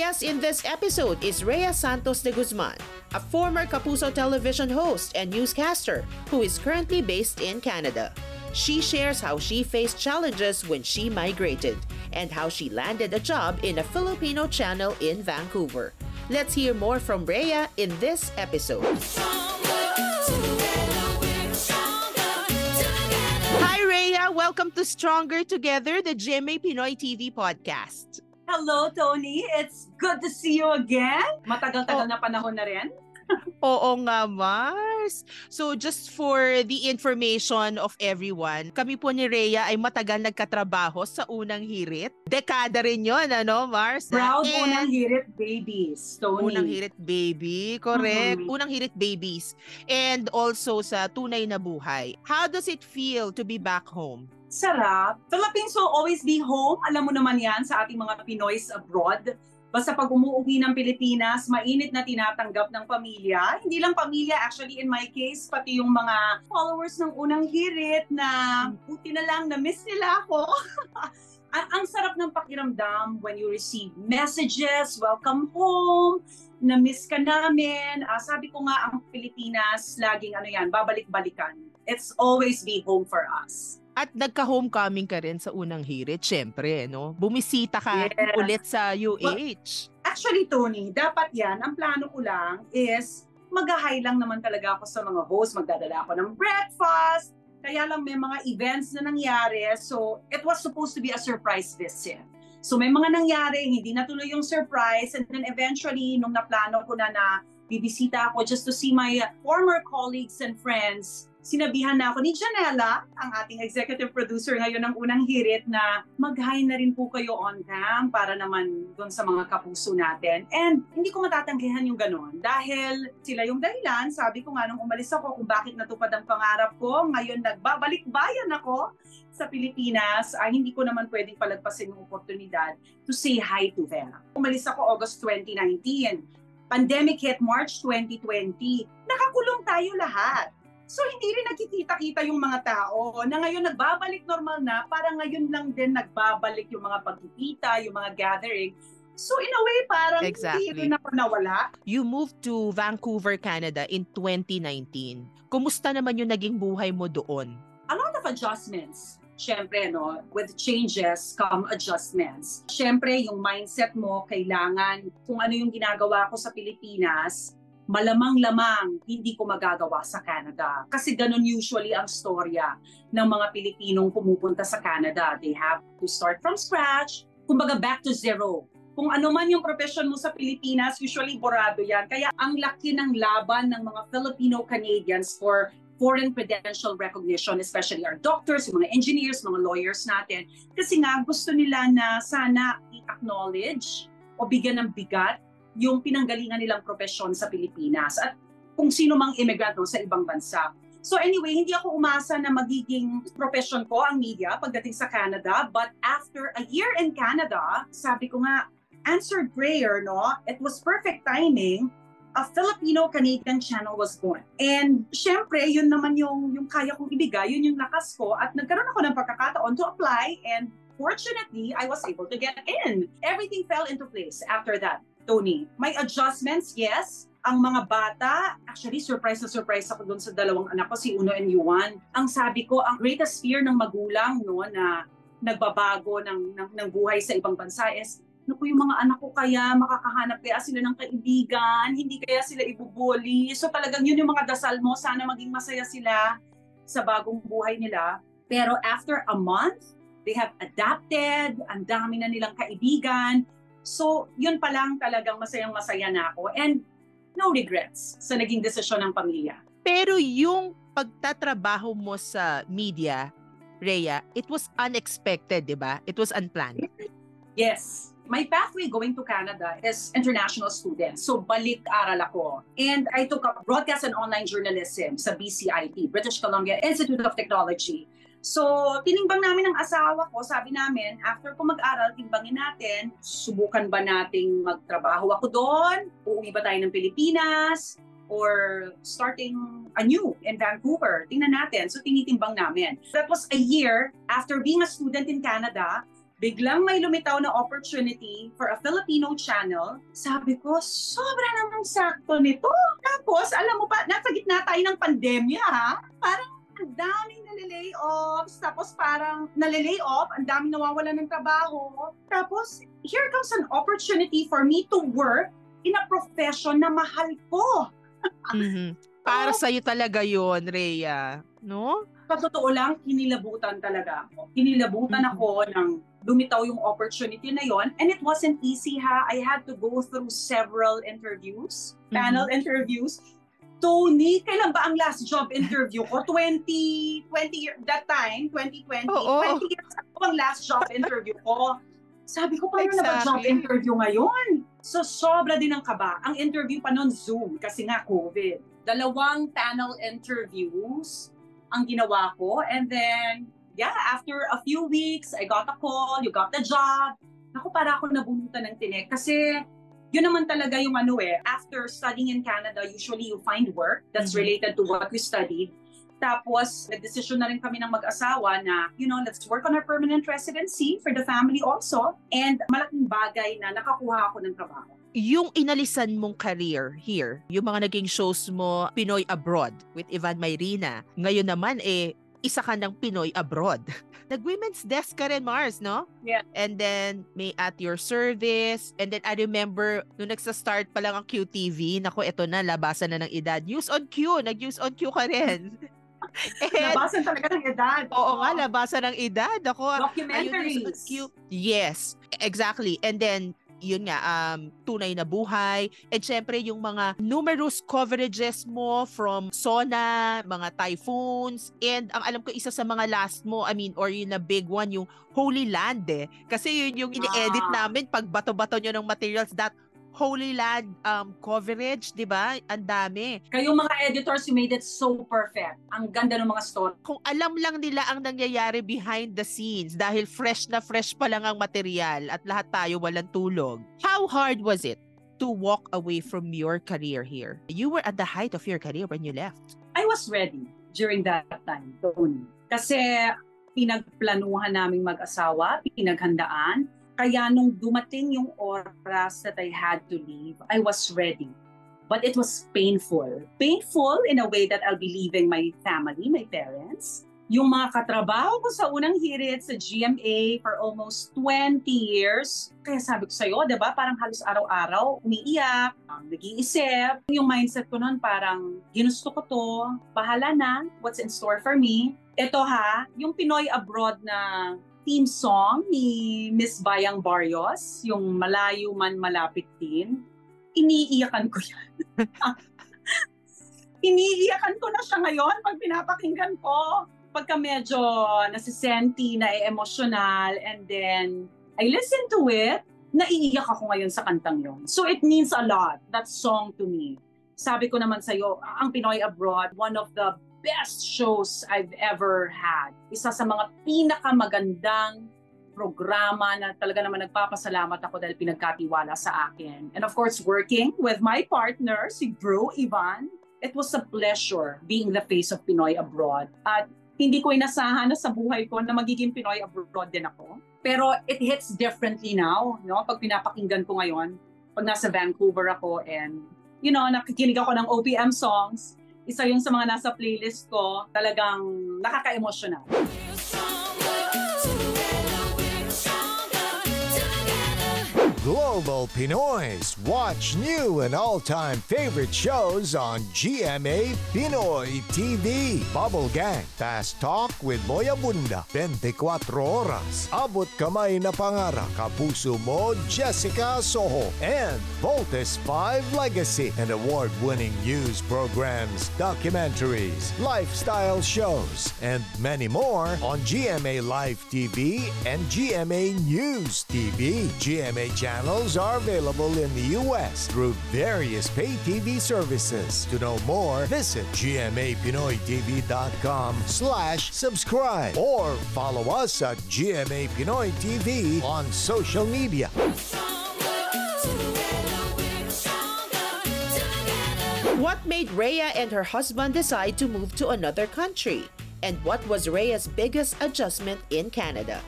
guest in this episode is Rhea Santos de Guzman, a former Kapuso television host and newscaster who is currently based in Canada. She shares how she faced challenges when she migrated and how she landed a job in a Filipino channel in Vancouver. Let's hear more from Rhea in this episode. Hi Rhea, welcome to Stronger Together, the GMA Pinoy TV podcast. Hello, Tony. It's good to see you again. Matagal-tagal na panahon na rin. Oo nga, Mars. So just for the information of everyone, kami po ni Rhea ay matagal nagkatrabaho sa Unang Hirit. Dekada rin yun, ano, Mars? Proud Unang Hirit babies, Tony. Unang Hirit baby, correct. Unang Hirit babies. And also sa Tunay na Buhay. How does it feel to be back home? Sarap. Philippines will always be home. Alam mo naman yan sa ating mga Pinoys abroad. Basta pag umuwi ng Pilipinas, mainit na tinatanggap ng pamilya. Hindi lang pamilya, actually in my case, pati yung mga followers ng Unang Hirit na buti na lang na-miss nila ako. Ang sarap ng pakiramdam when you receive messages, welcome home, na-miss ka namin. Sabi ko nga, ang Pilipinas, laging babalik-balikan. It's always be home for us. At nagka-homecoming ka rin sa Unang Hirit, syempre, no? Bumisita ka ulit sa UH. Actually, Tony, dapat yan. Ang plano ko lang is mag-hi lang naman talaga ako sa mga host. Magdadala ako ng breakfast. Kaya lang may mga events na nangyari. So, it was supposed to be a surprise visit. So, may mga nangyari, hindi natuloy yung surprise. And then eventually, nung naplano ko na bibisita ako just to see my former colleagues and friends, sinabihan na ako ni Janela, ang ating executive producer ngayon ng Unang Hirit, na mag-hi na rin po kayo on cam para naman doon sa mga kapuso natin. And hindi ko matatanggihan yung ganon dahil sila yung dahilan. Sabi ko nga nung umalis ako kung bakit natupad ang pangarap ko. Ngayon nagbabalik-bayan ako sa Pilipinas. Hindi ko naman pwedeng palagpasin yung oportunidad to say hi to them. Umalis ako August 2019. Pandemic hit March 2020. Nakakulong tayo lahat. So hindi rin nagkikita-kita yung mga tao na ngayon nagbabalik normal na, para ngayon lang din nagbabalik yung mga pagkikita, yung mga gathering. So in a way, parang hindi rin ako nawala. You moved to Vancouver, Canada in 2019. Kumusta naman yung naging buhay mo doon? A lot of adjustments. Siyempre, no, with changes come adjustments. Siyempre, yung mindset mo, kailangan kung ano yung ginagawa ko sa Pilipinas, malamang-lamang hindi ko magagawa sa Canada. Kasi ganun usually ang storya ng mga Pilipinong pumupunta sa Canada. They have to start from scratch, kumbaga back to zero. Kung ano man yung profession mo sa Pilipinas, usually borado yan. Kaya ang laki ng laban ng mga Filipino-Canadians for foreign credential recognition, especially our doctors, yung mga engineers, mga lawyers natin. Kasi nga gusto nila na sana i-acknowledge o bigyan ng bigat yung pinanggalingan nilang profesyon sa Pilipinas at kung sino mang immigrant sa ibang bansa. So anyway, hindi ako umasa na magiging profession ko ang media pagdating sa Canada, but after a year in Canada, sabi ko nga, answered prayer, no? It was perfect timing. A Filipino-Canadian channel was born. And syempre, yun naman yung kaya kong ibigay, yun yung lakas ko at nagkaroon ako ng pagkakataon to apply and fortunately, I was able to get in. Everything fell into place after that. Tony, may adjustments, yes. Ang mga bata, actually surprise na surprise ako doon sa dalawang anak ko, si Uno and Yuan. Ang sabi ko, ang greatest fear ng magulang, no, na nagbabago ng buhay sa ibang bansa is, naku, yung mga anak ko kaya makakahanap kaya sila ng kaibigan, hindi kaya sila ibubuli. So talagang yun yung mga dasal mo, sana maging masaya sila sa bagong buhay nila. Pero after a month, they have adapted, ang dami na nilang kaibigan. So, yun pa lang talagang masayang-masaya na ako and no regrets sa naging desisyon ng pamilya. Pero yung pagtatrabaho mo sa media, Rhea, it was unexpected, di ba? It was unplanned. Yes. My pathway going to Canada is international student. So, balik-aral ako. And I took up broadcast and online journalism sa BCIT, British Columbia Institute of Technology. So, tinimbang namin ng asawa ko, sabi namin, after ko mag-aral, timbangin natin, subukan ba nating magtrabaho ako doon? Uuwi ba tayo ng Pilipinas? Or starting anew in Vancouver? Tingnan natin. So, tinitimbang namin. That was a year after being a student in Canada. Biglang may lumitaw na opportunity for a Filipino channel. Sabi ko, sobra namang sakto nito. Tapos, alam mo pa, nasa gitna tayo ng pandemya, ha? Parang ang daming nalilay offs. Tapos parang nalilay off, ang daming nawawalan ng trabaho. Tapos, here comes an opportunity for me to work in a profession na mahal ko. Para sa'yo talaga yon, Rhea. No? Sa totoo lang, kinilabutan talaga ako. Kinilabutan ako ng lumitaw yung opportunity na yon. And it wasn't easy, ha? I had to go through several interviews, panel interviews. Tony, kailan ba ang last job interview ko? 20 years, that time, 2020. 20 years ako ang last job interview ko. Sabi ko, paano na ba job interview ngayon? So, sobra din ang kaba. Ang interview pa noon, Zoom, kasi nga COVID. 2 panel interviews ang ginawa ko. And then, yeah, after a few weeks, I got a call, you got the job. Ako, para ako nabunutan ng tinik. Kasi, yun naman talaga yung after studying in Canada, usually you find work that's related to what we studied. Tapos, nag-decision na rin kami ng mag-asawa na, let's work on our permanent residency for the family also. And malaking bagay na nakakuha ako ng trabaho. Yung inalisan mong career here, yung mga naging shows mo, Pinoy Abroad with Ivan Mayrina, ngayon naman isa ka ng Pinoy Abroad. Nag-women's desk ka rin, Mars, no? Yeah. And then, may At Your Service. And then, I remember, nung nagsa-start pa lang ang QTV, naku, eto na, labasan na ng edad. News on Q, nag-News on Q ka rin. Labasan talaga ng edad. Oo nga, labasan ng edad. Ako, documentaries. Yes, exactly. And then, yun nga, Tunay na Buhay. And syempre, yung mga numerous coverages mo from SONA, mga typhoons. And ang alam ko, isa sa mga last mo, or yun na big one, yung Holy Land Kasi yun yung ini-edit namin pag bato-bato nyo ng materials, that Holy Land coverage, di ba? Ang dami. Kayong mga editors, you made it so perfect. Ang ganda ng mga story. Kung alam lang nila ang nangyayari behind the scenes dahil fresh na fresh pa lang ang material at lahat tayo walang tulog. How hard was it to walk away from your career here? You were at the height of your career when you left. I was ready during that time, Tony. Kasi pinagplanuhan naming mag-asawa, pinaghandaan. Kaya nung dumating yung oras that I had to leave, I was ready. But it was painful. Painful in a way that I'll be leaving my family, my parents. Yung mga katrabaho ko sa unang hirit sa GMA for almost 20 years. Kaya sabi ko sa'yo, diba, parang halos araw-araw, umiiyak, nag-iisip. Yung mindset ko noon parang, ginusto ko to, bahala na, what's in store for me. Ito yung Pinoy Abroad na theme song ni Miss Bayang Barrios, yung Malayo Man Malapit Din, iniiyakan ko yan. Iniiyakan ko na siya ngayon pag pinapakinggan ko. Pagka medyo nasisenti, na-emotional, and then I listen to it, naiiyak ako ngayon sa kantang yun. So it means a lot, that song to me. Sabi ko naman sa'yo, ang Pinoy Abroad, one of the best shows I've ever had. Isa sa mga pinakamagandang programa na talaga naman nagpapasalamat ako dahil pinagkatiwala sa akin. And of course, working with my partner, si Bro Ivan, it was a pleasure being the face of Pinoy Abroad. At hindi ko inasahan na sa buhay ko na magiging Pinoy Abroad din ako. Pero it hits differently now, pag pinapakinggan ko ngayon, pag nasa Vancouver ako and, nakikinig ako ng OPM songs, isa yun sa mga nasa playlist ko, talagang nakaka-emotional. Global Pinoys. Watch new and all-time favorite shows on GMA Pinoy TV. Bubble Gang, Fast Talk with Boy Abunda, 24 oras. Abot Kamay na Pangarap, Kapuso Mo, Jessica Soho, and Voltes 5 Legacy, and award-winning news programs, documentaries, lifestyle shows, and many more on GMA Live TV and GMA News TV. GMA channels are available in the U.S. through various pay TV services. To know more, visit gmapinoytv.com/subscribe or follow us at GMA Pinoy TV on social media. What made Rhea and her husband decide to move to another country? And what was Rhea's biggest adjustment in Canada?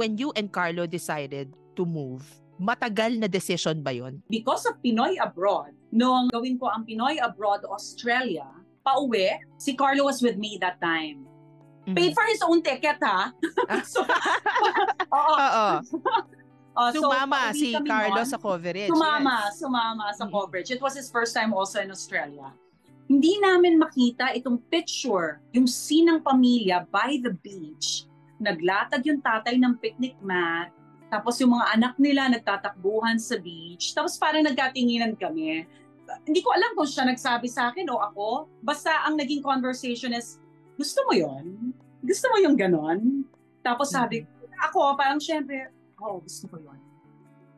when you and Carlo decided to move, matagal na decision ba yun? Because of Pinoy Abroad, nung gawin ko ang Pinoy Abroad Australia, pauwi, si Carlo was with me that time. Paid for his own ticket, ha? So, Oo. Sumama pauwi si kami Carlo noon. sa coverage. Sumama sa coverage. It was his first time also in Australia. Hindi namin makita itong picture, yung scene ng pamilya by the beach. Naglatag yung tatay ng picnic mat, tapos yung mga anak nila nagtatakbuhan sa beach, tapos parang nagkatinginan kami. Hindi ko alam kung siya nagsabi sa akin o ako. Basta ang naging conversation is, gusto mo yon? Gusto mo yung ganon? Tapos sabi, ako parang syempre, gusto ko yon.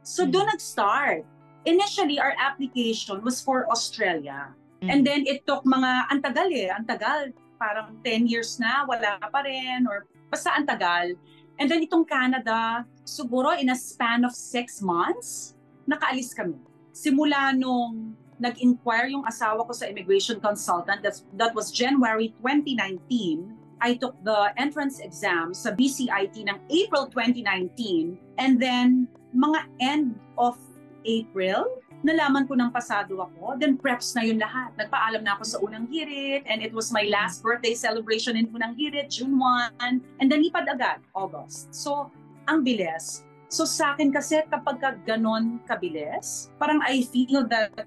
So doon nag-start. Initially, our application was for Australia. And then it took ang tagal. Parang 10 years na, wala pa rin, or basta ang tagal. And then itong Canada, siguro in a span of 6 months, nakaalis kami. Simula nung nag-inquire yung asawa ko sa immigration consultant, that was January 2019, I took the entrance exam sa BCIT ng April 2019, and then mga end of April, nalaman ko ng pasado ako, then preps na yun lahat. Nagpaalam na ako sa unang hirit, and it was my last birthday celebration in unang hirit, June 1, and then lipad agad, August. So, ang bilis. So sa akin kasi kapag ganon kabilis, parang I feel that,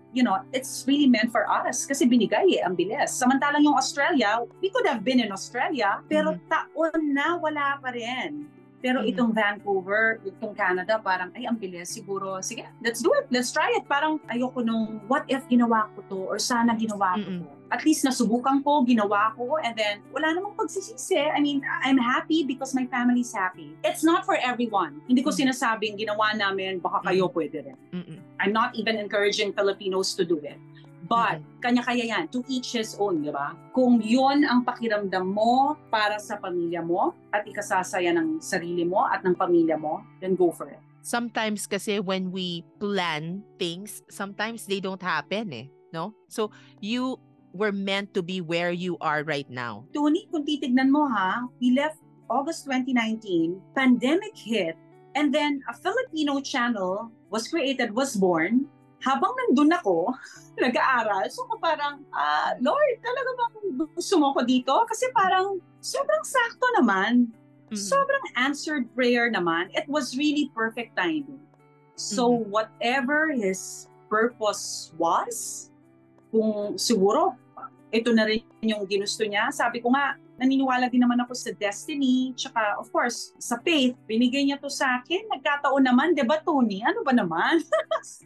it's really meant for us kasi binigay ang bilis. Samantalang yung Australia, we could have been in Australia, pero taon na wala pa rin. Pero itong Vancouver, itong Canada, parang, ang bilis siguro. Sige, let's do it. Let's try it. Parang ayoko nung, what if ginawa ko to? Or sana ginawa ko to? At least nasubukan ko, ginawa ko, and then wala namang pagsisisi. I mean, I'm happy because my family's happy. It's not for everyone. Hindi ko sinasabing ginawa namin, baka kayo pwede rin. I'm not even encouraging Filipinos to do it. But, kanya-kaya yan. To each his own, di ba? Kung yun ang pakiramdam mo para sa pamilya mo at ikasasaya ng sarili mo at ng pamilya mo, then go for it. Sometimes kasi when we plan things, sometimes they don't happen no? So, you were meant to be where you are right now. Tony, kung titignan mo we left August 2019, pandemic hit, and then a Filipino channel was born. Habang nandun ako, nag-aaral, so ko parang, Lord, talaga bang gusto mo ko dito? Kasi parang sobrang sakto naman. Sobrang answered prayer naman. It was really perfect timing. So whatever his purpose was, kung siguro ito na rin yung ginusto niya, sabi ko nga, naniniwala din naman ako sa destiny, tsaka of course, sa faith, binigay niya to sa akin, nagkataon naman, di ba Tony? Ano ba naman?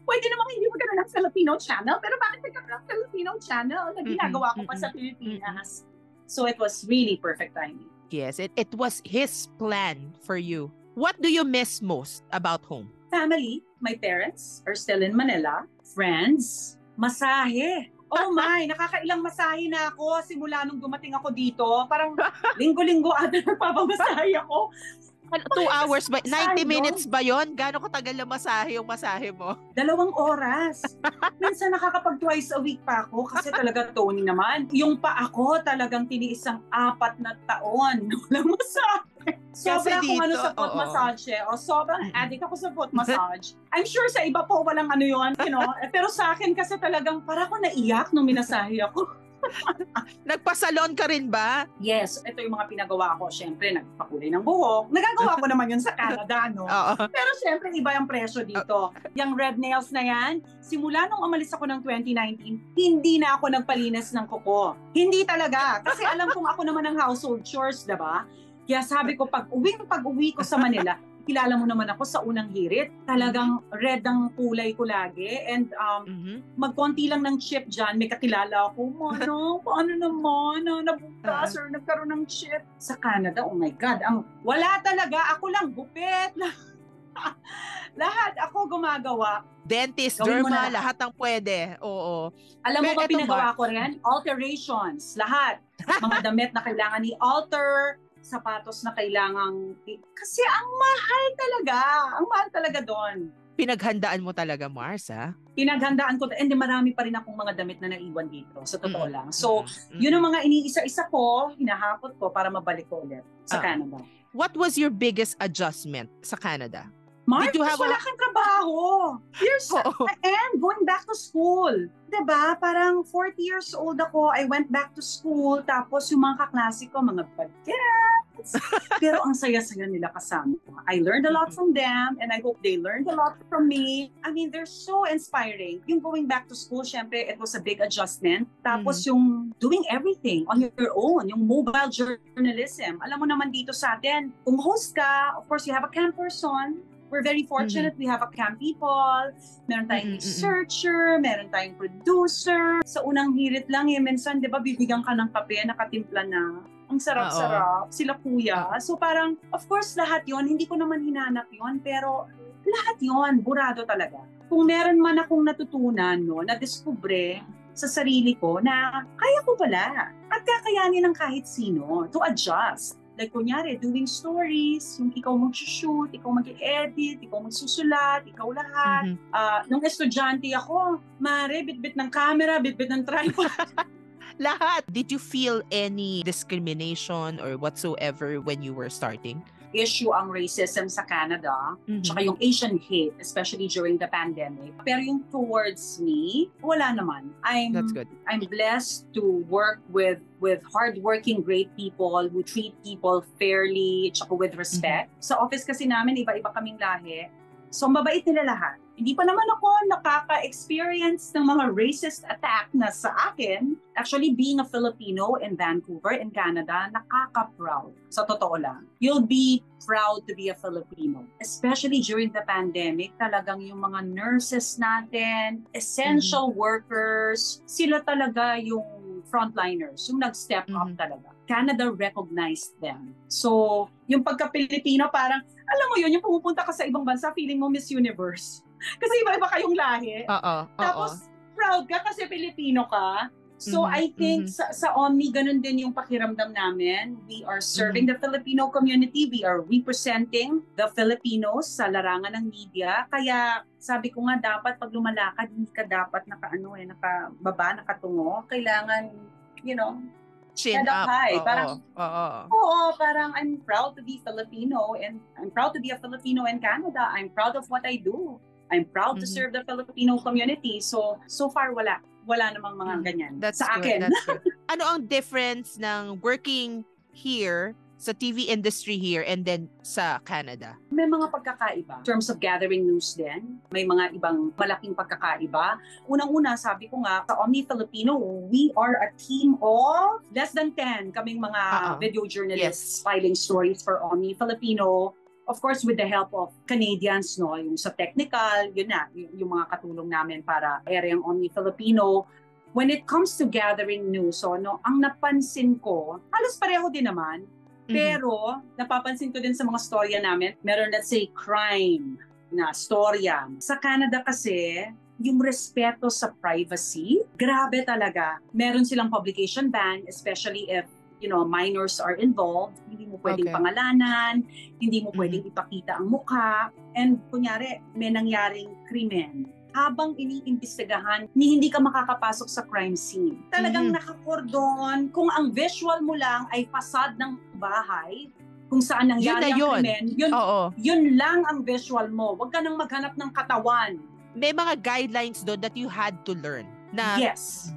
Pwede namang hindi magkaroon ng Filipino channel, pero bakit magkaroon ng Filipino channel na ginagawa ko pa sa Pilipinas? So it was really perfect timing. Yes, it was his plan for you. What do you miss most about home? Family, my parents are still in Manila, friends, masahe. Oh my, nakakailang masahe na ako simula nung dumating ako dito. Parang linggo-linggo ata nagpapamasahe ako. 2 hours ba? 90 minutes ba yon? Gano'ng katagal na masahe yung masahe mo? 2 oras. Minsan nakakapag twice a week pa ako kasi talaga Tony naman. Yung pa ako talagang tiniis ang 4 na taon. Walang masahe. Sobra kung ano sa foot massage. Sobrang addict ako sa foot massage. I'm sure sa iba po walang ano yun. Pero sa akin kasi talagang para ako naiyak nung minasahe ako. Nagpasalon ka rin ba? Yes, ito yung mga pinagawa ko. Siyempre, nagpakulay ng buhok. Nagagawa ko naman yun sa Canada, no? Pero siyempre, iba yung presyo dito. Yung red nails na yan, simula nung umalis ako ng 2019, hindi na ako nagpalinis ng kuko. Hindi talaga. Kasi alam kong ako naman ang household chores, diba? Kaya sabi ko, pag-uwi ko sa Manila, kilala mo naman ako sa unang hirit. Talagang red ang kulay ko lagi. And magkonti lang ng chip dyan, may kakilala ako, paano naman, nabutas or nagkaroon ng chip. Sa Canada, oh my God, wala talaga, ako lang, gupit. Lahat ako gumagawa. Dentist, derma, lahat ang pwede. Oo. Alam mo ba pinagawa ko rin? Alterations, lahat. Mga damit na kailangan i-alter, sapatos na kailangang, kasi ang mahal talaga doon. Pinaghandaan mo talaga, Mars, ha? Pinaghandaan ko, and marami pa rin akong mga damit na naiwan dito, sa totoo lang. So, yun ang mga iniisa-isa ko, hinahakot ko para mabalik ko ulit sa Canada. What was your biggest adjustment sa Canada? Mark, Did you have wala kang trabaho. And going back to school. Diba? Parang 40 years old ako, I went back to school, tapos yung mga kaklase ko, mga bagets. Pero ang saya-saya nila kasama. I learned a lot from them, and I hope they learned a lot from me. I mean, they're so inspiring. Yung going back to school, syempre, it was a big adjustment. Tapos yung doing everything on your own, yung mobile journalism. Alam mo naman dito sa atin, kung host ka, of course, you have a cam person. We're very fortunate. We have a cam people, meron tayong researcher, meron tayong producer. Sa unang hirit lang, minsan, di ba, bibigyan ka ng kape, nakatimpla na. Ang sarap-sarap. Sila kuya. So parang, of course, lahat yon hindi ko naman hinanap yon pero lahat yon burado talaga. Kung meron man akong natutunan, no, na-discover sa sarili ko na kaya ko pala at kakayanin ng kahit sino to adjust. Like, kunyari, doing stories, yung ikaw mag-shoot, ikaw mag-edit, ikaw magsusulat, ikaw lahat. Nung estudyante ako, mare, bit-bit ng camera, bit-bit ng tripod. Lahat. Did you feel any discrimination or whatsoever when you were starting? Issue ang racism sa Canada, tsaka yung Asian hate, especially during the pandemic. Pero yung towards me, wala naman. That's good. I'm blessed to work with hardworking, great people who treat people fairly, tsaka with respect. Sa office kasi namin, iba-iba kaming lahi. So, mabait nila lahat. Hindi pa naman ako nakaka-experience ng mga racist attack na sa akin. Actually, being a Filipino in Vancouver, in Canada, nakaka-proud. Sa totoo lang. You'll be proud to be a Filipino. Especially during the pandemic, talagang yung mga nurses natin, essential workers, sila talaga yung frontliners, yung nag-step up talaga. Canada recognized them. So, yung pagka-Pilipino, parang, alam mo yun, yung pumupunta ka sa ibang bansa, feeling mo Miss Universe. Kasi iba-iba kayong lahi. Tapos, proud ka kasi Pilipino ka. So, I think sa Omni, ganun din yung pakiramdam namin. We are serving the Filipino community. We are representing the Filipinos sa larangan ng media. Kaya, sabi ko nga, dapat pag lumalakad, hindi ka dapat nakababa, nakatungo. Kailangan, Chin up. High. Parang, parang I'm proud to be Filipino and I'm proud to be a Filipino in Canada. I'm proud of what I do. I'm proud to serve the Filipino community. So far wala namang mga ganyan. That's sa good, akin. That's good. Ano ang difference ng working here sa TV industry here and then sa Canada? May mga pagkakaiba. In terms of gathering news din, may mga ibang malaking pagkakaiba. Unang-una, sabi ko nga, sa Omni Filipino, we are a team of less than 10 kaming mga video journalists filing stories for Omni Filipino. Of course, with the help of Canadians, no, yung sa technical, yun na, yung mga katulong namin para areang Omni Filipino. When it comes to gathering news, ang napansin ko, halos pareho din naman. Pero, napapansin ko din sa mga storya namin, meron, let's say, crime na storya. Sa Canada kasi, yung respeto sa privacy, grabe talaga. Meron silang publication ban, especially if, minors are involved. Hindi mo pwedeng pangalanan, hindi mo pwedeng ipakita ang mukha. And, kunyari, may nangyaring krimen. Habang iniimbestigahan, hindi ka makakapasok sa crime scene. Talagang nakakordon. Kung ang visual mo lang ay fasad ng bahay, kung saan nangyari ang krimen, yun lang ang visual mo. Huwag ka nang maghanap ng katawan. May mga guidelines doon that you had to learn na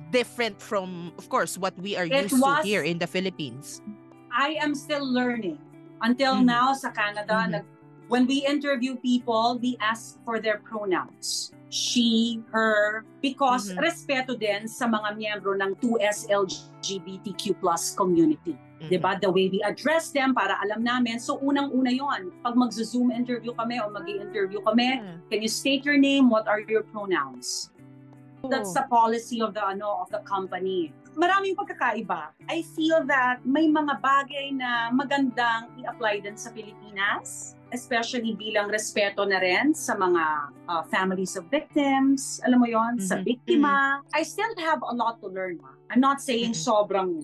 different from, of course, what we are used to here in the Philippines. I am still learning. Until now sa Canada, when we interview people, we ask for their pronouns. She, her, because respeto din sa mga miyembro ng 2S LGBTQ+ community. Diba? The way we address them para alam namin. So unang-una yon. Pag mag-Zoom interview kami o mag-i-interview kami, can you state your name? What are your pronouns? That's the policy of the company. Maraming pagkakaiba. I feel that may mga bagay na magandang i-apply din sa Pilipinas, especially bilang respeto na rin sa mga families of victims, alam mo yon, sa biktima. I still have a lot to learn. I'm not saying sobrang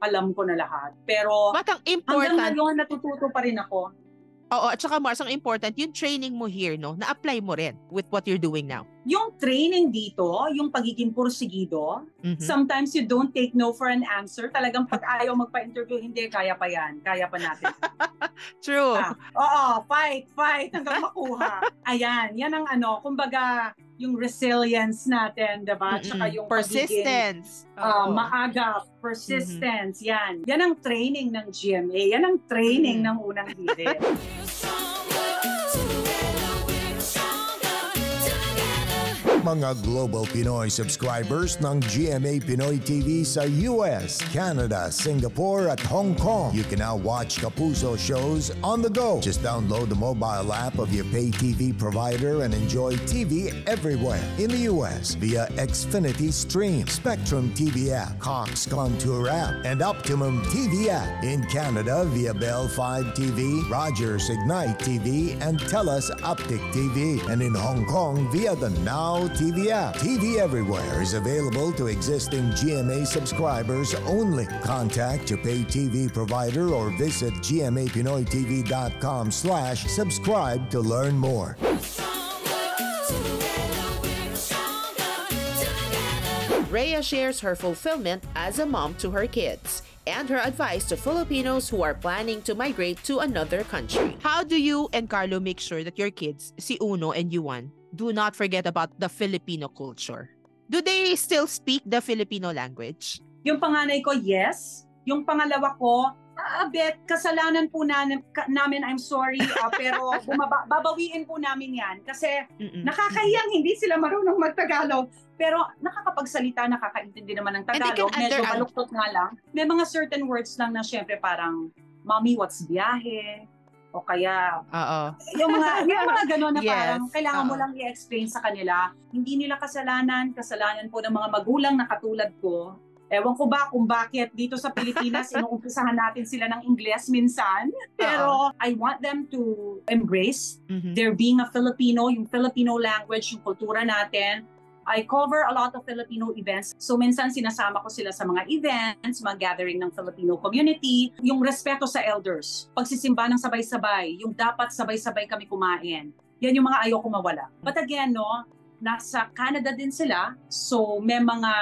alam ko na lahat, pero hanggang ngayon natututo pa rin ako. Oo, at saka Mars, ang important, yung training mo here, no, na-apply mo rin with what you're doing now. yung training dito, yung pagiging porsigido, sometimes you don't take no for an answer. Talagang pag ayaw magpa-interview, hindi, kaya pa yan. Kaya pa natin. True. Oo, fight hanggang makuha. Ayan, yan ang kumbaga, yung resilience natin, diba? Tsaka yung persistence. Maaga, persistence, yan. Yan ang training ng GMA. Yan ang training ng unang hirit. Mga Global Pinoy subscribers ng GMA Pinoy TV sa US, Canada, Singapore at Hong Kong. You can now watch Kapuso shows on the go. Just download the mobile app of your pay TV provider and enjoy TV everywhere. In the US via Xfinity Stream, Spectrum TV app, Cox Contour app, and Optimum TV app. In Canada via Bell 5 TV, Rogers Ignite TV, and Telus Optic TV. And in Hong Kong via the Now TV app. TV everywhere is available to existing GMA subscribers only. Contact your pay TV provider or visit gmapinoytv.com/subscribe to learn more. Rhea shares her fulfillment as a mom to her kids and her advice to Filipinos who are planning to migrate to another country. How do you and Carlo make sure that your kids, si Uno and Yuan, do not forget about the Filipino culture? Do they still speak the Filipino language? Yung panganay ko, yes. Yung pangalawa ko, bet, kasalanan po namin, I'm sorry, pero babawiin po namin yan. Kasi nakakahiyang hindi sila marunong mag-Tagalog. Pero nakakapagsalita, nakakaintindi naman ng Tagalog. Medyo baluktot nga lang. May mga certain words lang na syempre parang, Mommy, what's biyahe? O kaya, yung mga gano'n na parang kailangan mo lang i-explain sa kanila. Hindi nila kasalanan po ng mga magulang na katulad ko. Ewan ko ba kung bakit dito sa Pilipinas inuumpisahan natin sila ng Ingles minsan. Pero I want them to embrace their being a Filipino, yung Filipino language, yung kultura natin. I cover a lot of Filipino events. So minsan sinasama ko sila sa mga events, mga gathering ng Filipino community. Yung respeto sa elders, pagsisimba ng sabay-sabay, yung dapat sabay-sabay kami kumain. Yan yung mga ayoko mawala. But again, nasa Canada din sila. So may mga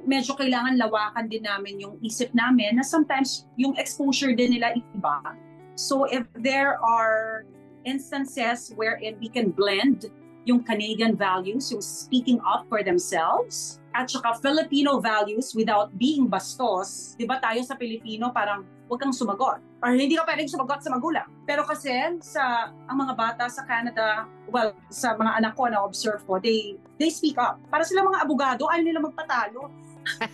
medyo kailangan lawakan din namin yung isip namin na sometimes yung exposure din nila iba. So if there are instances wherein we can blend yung Canadian values, yung speaking up for themselves, at saka Filipino values without being bastos. Di ba tayo sa Pilipino parang huwag kang sumagot. Or hindi ka pwedeng sumagot sa magulang. Pero kasi ang mga bata sa Canada, well, sa mga anak ko na observe ko, they speak up. Para sila mga abogado, ayaw nila magpatalo.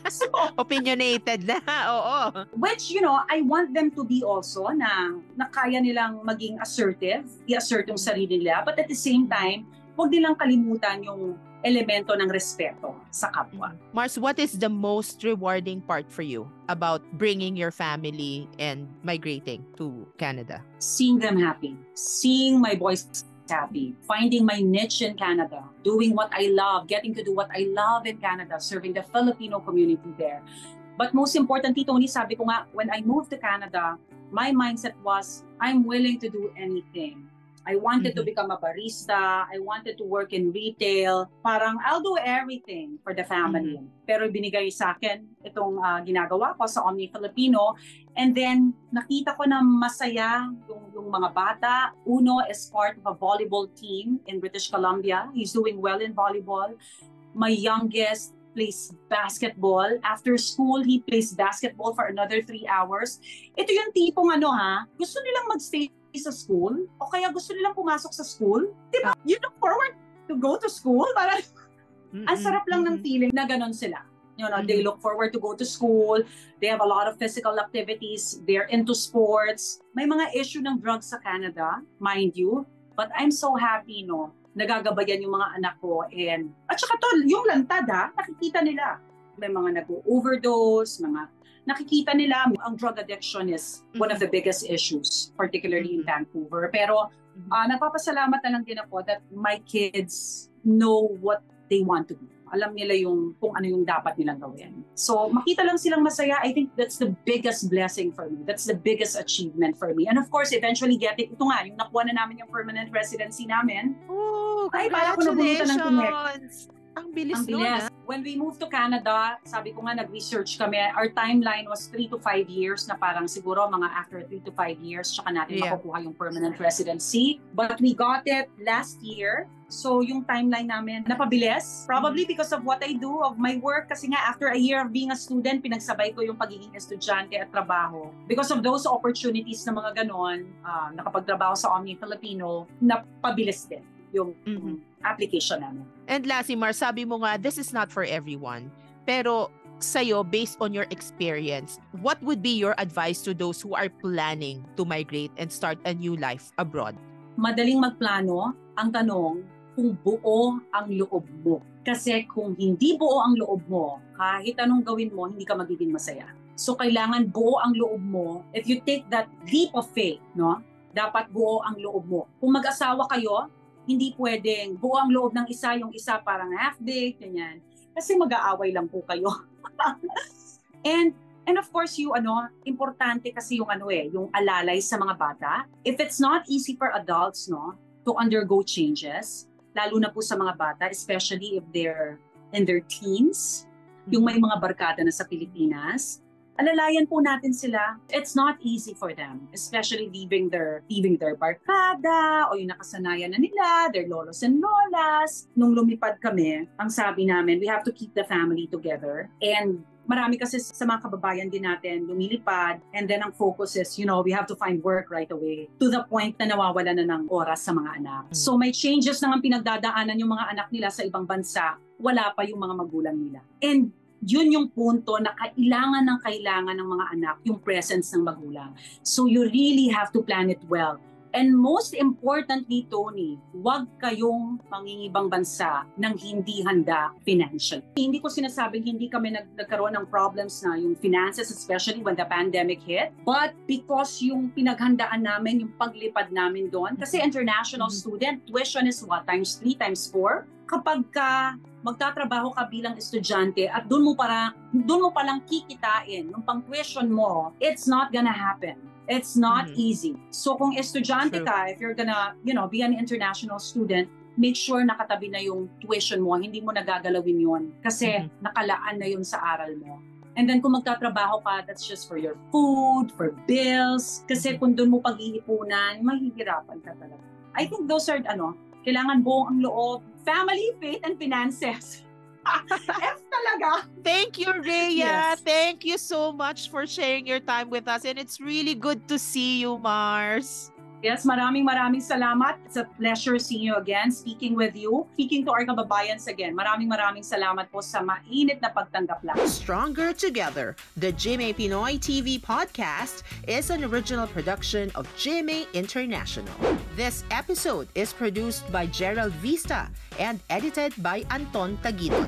So, opinionated na, oo. Which, I want them to be also na kaya nilang maging assertive, i-assert yung sarili nila, but at the same time, huwag nilang kalimutan yung elemento ng respeto sa kapwa. Mars, what is the most rewarding part for you about bringing your family and migrating to Canada? Seeing them happy. Seeing my boys happy. Finding my niche in Canada. Doing what I love. Getting to do what I love in Canada. Serving the Filipino community there. But most important, Tito Tony, sabi ko nga, when I moved to Canada, my mindset was, I'm willing to do anything. I wanted to become a barista. I wanted to work in retail. Parang I'll do everything for the family. Pero binigay sa akin itong ginagawa ko sa Omni Filipino. And then nakita ko na masaya yung mga bata. Uno is part of a volleyball team in British Columbia. He's doing well in volleyball. My youngest plays basketball. After school, he plays basketball for another 3 hours. Ito yung tipong gusto nilang magstay sa school o kaya gusto nilang pumasok sa school. Diba? You look forward to go to school. Parang ang sarap lang ng feeling na ganon sila. They look forward to go to school. They have a lot of physical activities. They're into sports. May mga issue ng drugs sa Canada, mind you. But I'm so happy, nagagabayan yung mga anak ko. At saka yung lantad, nakikita nila. May mga nag-overdose, nakikita nila ang drug addiction is one of the biggest issues, particularly in Vancouver. Pero nagpapasalamat na lang din ako that my kids know what they want to be. Alam nila kung ano yung dapat nilang gawin. So, makita lang silang masaya, I think that's the biggest blessing for me. That's the biggest achievement for me. And of course, eventually ito nga, yung nakuha na namin yung permanent residency namin. Oh, ay, para ko nabunutan ng connect. Ang bilis Ang bilis. When we moved to Canada, sabi ko nga, nag-research kami. Our timeline was 3 to 5 years na parang siguro mga after 3 to 5 years, tsaka natin makukuha yung permanent residency. But we got it last year. So yung timeline namin napabilis. Probably because of what I do, of my work. Kasi nga after a year of being a student, pinagsabay ko yung pagiging estudyante at trabaho. Because of those opportunities na mga ganon, nakapagtrabaho sa Omni Filipino, napabilis din yung application namin. And lastly, Mar, sabi mo nga, this is not for everyone. Pero sa'yo, based on your experience, what would be your advice to those who are planning to migrate and start a new life abroad? Madaling magplano. Ang tanong, kung buo ang loob mo. Kasi kung hindi buo ang loob mo, kahit anong gawin mo, hindi ka magiging masaya. So kailangan buo ang loob mo. If you take that leap of faith, no, dapat buo ang loob mo. Kung mag-asawa kayo, hindi pwedeng buo ang loob ng isa, yung isa parang half-baked, ganyan. Kasi mag-aaway lang po kayo. And of course, importante kasi yung alalay sa mga bata. If it's not easy for adults, no, to undergo changes, lalo na po sa mga bata, especially if they're in their teens, yung may mga barkada na sa Pilipinas, alalayan po natin sila. It's not easy for them, especially leaving their barkada o yung nakasanayan na nila, their lolos and lolas. Nung lumipad kami, ang sabi namin, we have to keep the family together. And marami kasi sa mga kababayan din natin lumilipad, and then ang focus is, we have to find work right away, to the point na nawawala na ng oras sa mga anak. So may changes na ang pinagdadaanan yung mga anak nila sa ibang bansa, wala pa yung mga magulang nila. And yun yung punto na kailangan ng mga anak, yung presence ng magulang. So you really have to plan it well. And most importantly, Tony, huwag kayong mangingibang bansa ng hindi handa financially. Hindi ko sinasabing hindi kami nagkaroon ng problems na yung finances, especially when the pandemic hit. But because yung pinaghandaan namin, yung paglipad namin doon, kasi international student, tuition is what? Times 3, times 4? Kapag magtatrabaho ka bilang estudyante at doon mo palang kikitain yung pang-tuition mo, it's not gonna happen. It's not easy. So kung estudyante ka, if you're gonna, be an international student, make sure nakatabi na yung tuition mo, hindi mo nagagalawin yun kasi nakalaan na yun sa aral mo. And then kung magtatrabaho ka, that's just for your food, for bills, kasi kung doon mo pag-iipunan, mahihirapan ka talaga. I think those are, kailangan buong ang loob, family, faith, and finances. F talaga. Thank you, Rhea. Yes. Thank you so much for sharing your time with us. And it's really good to see you, Mars. Yes, maraming salamat. It's a pleasure seeing you again, speaking with you, speaking to our kababayans again. Maraming salamat po sa mainit na pagtanggap lang. Stronger Together, the GMA Pinoy TV podcast, is an original production of GMA International. This episode is produced by Gerald Vista and edited by Anton Taguidon.